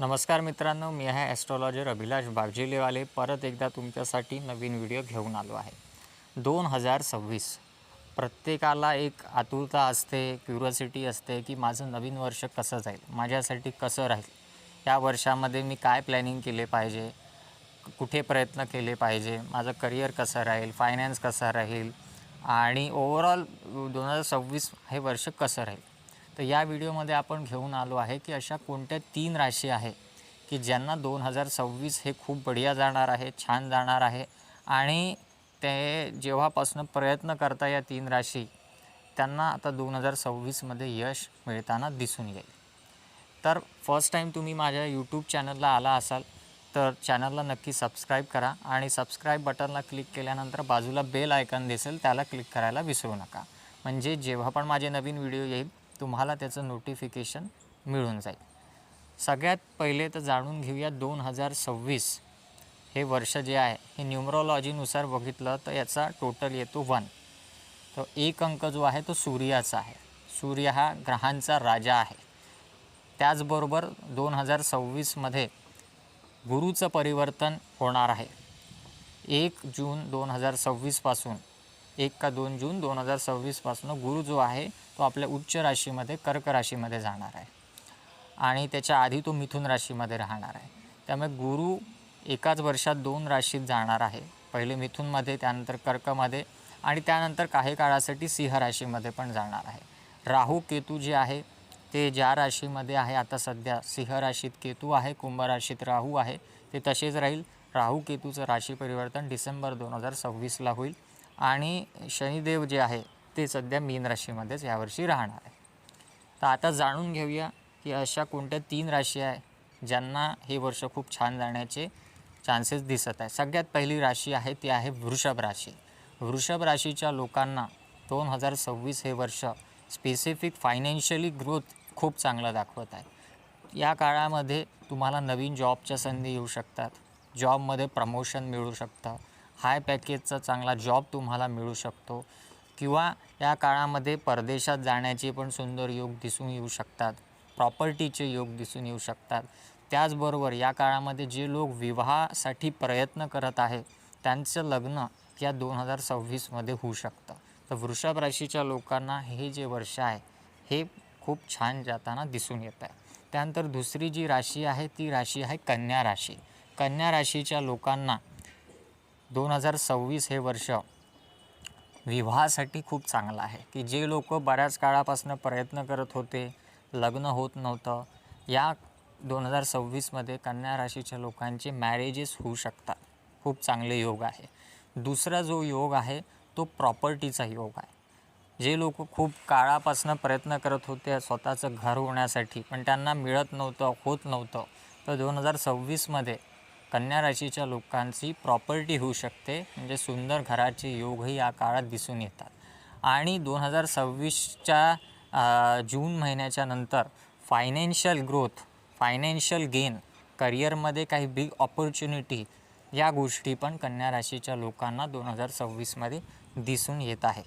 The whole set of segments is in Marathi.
नमस्कार मित्रांनो, मी आहे ॲस्ट्रॉलॉजर अभिलाष बागजिलेवाले. परत एकदा तुमच्यासाठी नवीन व्हिडिओ घेऊन आलो आहे. 2026 प्रत्येकाला एक आतुरता असते, क्युरिओसिटी असते की माझं नवीन वर्ष कसं जाईल, माझ्यासाठी कसं राहील, या वर्षामध्ये मी काय प्लॅनिंग केले पाहिजे, कुठे प्रयत्न केले पाहिजे, माझं करिअर कसं राहील, फायनान्स कसा राहील आणि ओव्हरऑल 2026 हे वर्ष कसं राहील. तर या व्हिडिओमध्ये आपण घेऊन आलो आहे की अशा कोणत्या 3 राशी आहे की ज्यांना 2026 हे खूप बढिया जाणार आहे, छान जाणार आहे आणि ते जेव्हापासून प्रयत्न करता या 3 राशी त्यांना आता 2026मध्ये यश मिळताना दिसून येईल. तर फर्स्ट टाईम तुम्ही माझ्या यूट्यूब चॅनलला आला असाल तर चॅनलला नक्की सबस्क्राईब करा आणि सबस्क्राईब बटनला क्लिक केल्यानंतर बाजूला बेल आयकॉन दिसेल, त्याला क्लिक करायला विसरू नका. म्हणजे जेव्हा पण माझे नवीन व्हिडिओ येईल तुम्हाला त्याचं नोटिफिकेशन मिळून जाईल. सगळ्यात पहिले तर जाणून घेऊया 2026 हे वर्ष जे आहे हे न्यूमरोलॉजीनुसार बघितलं तर याचा टोटल येतो 1. तर एक अंक जो आहे तो सूर्याचा आहे. सूर्य हा ग्रहांचा राजा आहे. त्याचबरोबर 2026मध्ये गुरुचं परिवर्तन होणार आहे. 1 जून 2026पासून 1 का 2 जून 2026पासून गुरु जो आहे तो आपल्या उच्च राशीमध्ये कर्क राशीमध्ये जाणार आहे आणि त्याच्या आधी तो मिथुन राशीमध्ये राहणार आहे. त्यामुळे गुरु एकाच वर्षात 2 राशीत जाणार आहे. पहिले मिथुनमध्ये, त्यानंतर कर्कमध्ये आणि त्यानंतर काही काळासाठी सिंह राशीमध्ये पण जाणार आहे. राहू केतू जे आहे ते ज्या राशीमध्ये आहे आता सध्या सिंह राशीत केतू आहे, कुंभ राशीत राहू आहे, ते तसेच राहील. राहू केतूचं राशी परिवर्तन डिसेंबर 2026ला होईल आणि शनिदेव जे आहे ते सध्या मीन राशीमध्येच यावर्षी राहणार आहे. तर आता जाणून घेऊया की अशा कोणत्या 3 राशी आहे ज्यांना हे वर्ष खूप छान जाण्याचे चान्सेस दिसत आहे. सगळ्यात पहिली राशी आहे ती आहे वृषभ राशी. वृषभ राशीच्या लोकांना 2026 हे वर्ष स्पेसिफिक फायनान्शियली ग्रोथ खूप चांगलं दाखवत आहे. या काळामध्ये तुम्हाला नवीन जॉबच्या संधी येऊ शकतात, जॉबमध्ये प्रमोशन मिळू शकतं, हाय पॅकेजचा चांगला जॉब तुम्हाला मिळू शकतो किंवा या काळामध्ये परदेशात जाण्याचे पण सुंदर योग दिसून येऊ शकतात, प्रॉपर्टीचे योग दिसून येऊ शकतात. त्याचबरोबर या काळामध्ये जे लोक विवाहासाठी प्रयत्न करत आहे त्यांचं लग्न या 2026मध्ये होऊ शकतं. तर वृषभ राशीच्या लोकांना हे जे वर्ष आहे हे खूप छान जाताना दिसून येत आहे. त्यानंतर दुसरी जी राशी आहे ती राशी आहे कन्या राशी. कन्या राशीच्या लोकांना 2026 हे वर्ष विवाहासाठी खूप चांगलं आहे की जे लोक बऱ्याच काळापासून प्रयत्न करत होते, लग्न होत नव्हतं, या 2026मध्ये कन्या राशीच्या लोकांचे मॅरेजेस होऊ शकतात. खूप चांगले योग आहे. दुसरा जो योग आहे तो प्रॉपर्टीचा योग आहे. जे लोक खूप काळापासून प्रयत्न करत होते स्वतःचं घर होण्यासाठी पण त्यांना मिळत नव्हतं, होत नव्हतं, तर 2026मध्ये कन्या राशीच्या लोकांची प्रॉपर्टी होऊ शकते. म्हणजे सुंदर घराचे योगही या काळात दिसून येतात. आणि 2026च्या जून महिन्याच्या नंतर फायनान्शियल ग्रोथ, फायनान्शियल गेन, करिअरमध्ये काही बिग ऑपॉर्च्युनिटी, या गोष्टी पण कन्या राशीच्या लोकांना 2026मध्ये दिसून येत आहे.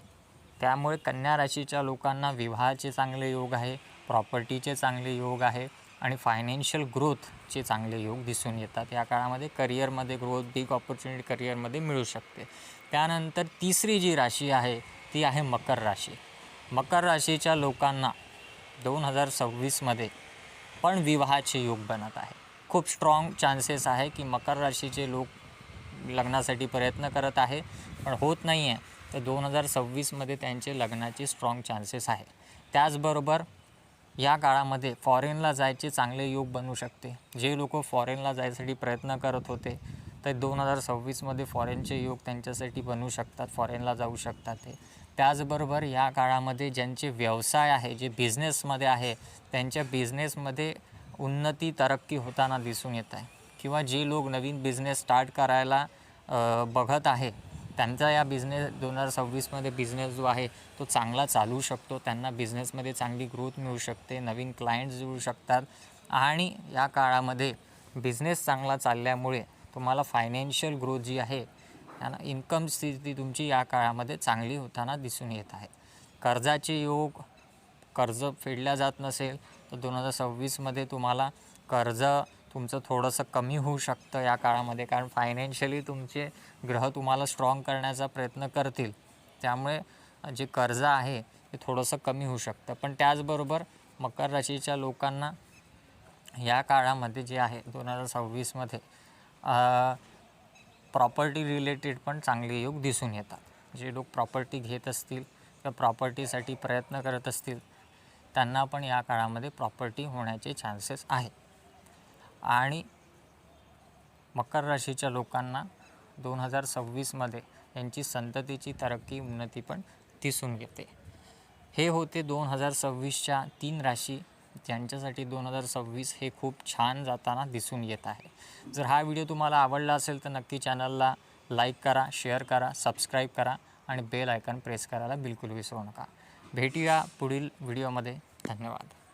त्यामुळे कन्या राशीच्या लोकांना विवाहाचे चांगले योग आहे, प्रॉपर्टीचे चांगले योग आहे आणि फायनान्शियल ग्रोथचे चांगले योग दिसून येतात. या काळामध्ये करिअरमध्ये ग्रोथ, बिग ऑपॉर्च्युनिटी करिअरमध्ये मिळू शकते. त्यानंतर तिसरी जी राशी आहे ती आहे मकर राशी. मकर राशीच्या लोकांना 2026मध्ये पण विवाहाचे योग बनत आहे. खूप स्ट्रॉंग चान्सेस आहे की मकर राशीचे लोक लग्नासाठी प्रयत्न करत आहे पण होत नाही आहे, तर 2026मध्ये त्यांचे लग्नाचे स्ट्रॉंग चान्सेस आहे. त्याचबरोबर या काळामध्ये फॉरेनला जायचे चांगले योग बनू शकते. जे लोक फॉरेनला जायसाठी प्रयत्न करत होते तर 2026मध्ये फॉरेनचे योग त्यांच्यासाठी बनू शकतात, फॉरेनला जाऊ शकतात ते. त्याचबरोबर या काळामध्ये ज्यांचे व्यवसाय आहे, जे बिझनेसमध्ये आहे, त्यांच्या बिझनेसमध्ये उन्नती, तरक्की होताना दिसून येत आहे. किंवा जे लोक नवीन बिझनेस स्टार्ट करायला बघत आहे त्यांचा या 2026मध्ये बिझनेस जो आहे तो चांगला चालू शकतो. त्यांना बिझनेसमध्ये चांगली ग्रोथ मिळू शकते, नवीन क्लायंट्स मिळू शकतात आणि या काळामध्ये बिझनेस चांगला चालल्यामुळे तुम्हाला फायनान्शियल ग्रोथ जी आहे, इन्कम स्थिती तुमची या काळामध्ये चांगली होताना दिसून येत आहे. कर्जाचे योग, कर्ज फेडल्या जात नसेल तर 2026मध्ये तुम्हाला कर्ज तुमचं थोडंसं कमी होऊ शकतं या काळामध्ये, कारण फायनान्शियली तुमचे ग्रह तुम्हाला स्ट्रॉंग करण्याचा प्रयत्न करतील. त्यामुळे जे कर्ज आहे ते थोडंसं कमी होऊ शकतं. पण त्याचबरोबर मकर राशीच्या लोकांना या काळामध्ये जे आहे 2026मध्ये प्रॉपर्टी रिलेटेड पण चांगले योग दिसून येतात. जे लोक प्रॉपर्टी घेत असतील किंवा प्रॉपर्टीसाठी प्रयत्न करत असतील त्यांना पण या काळामध्ये प्रॉपर्टी होण्याचे चान्सेस आहे. आणि मकर राशीच्या लोकांना 2026मध्ये यांची संततीची तरक्की उन्नती पण दिसून येते. हे होते 2026च्या 3 राशी ज्यांच्यासाठी 2026 हे खूप छान जाताना दिसून येत आहे. जर हा व्हिडिओ तुम्हाला आवडला असेल तर नक्की चॅनलला लाईक करा, शेअर करा, सबस्क्राईब करा आणि बेल आयकॉन प्रेस करायला बिलकुल विसरू नका. भेटूया पुढील व्हिडिओमध्ये. धन्यवाद.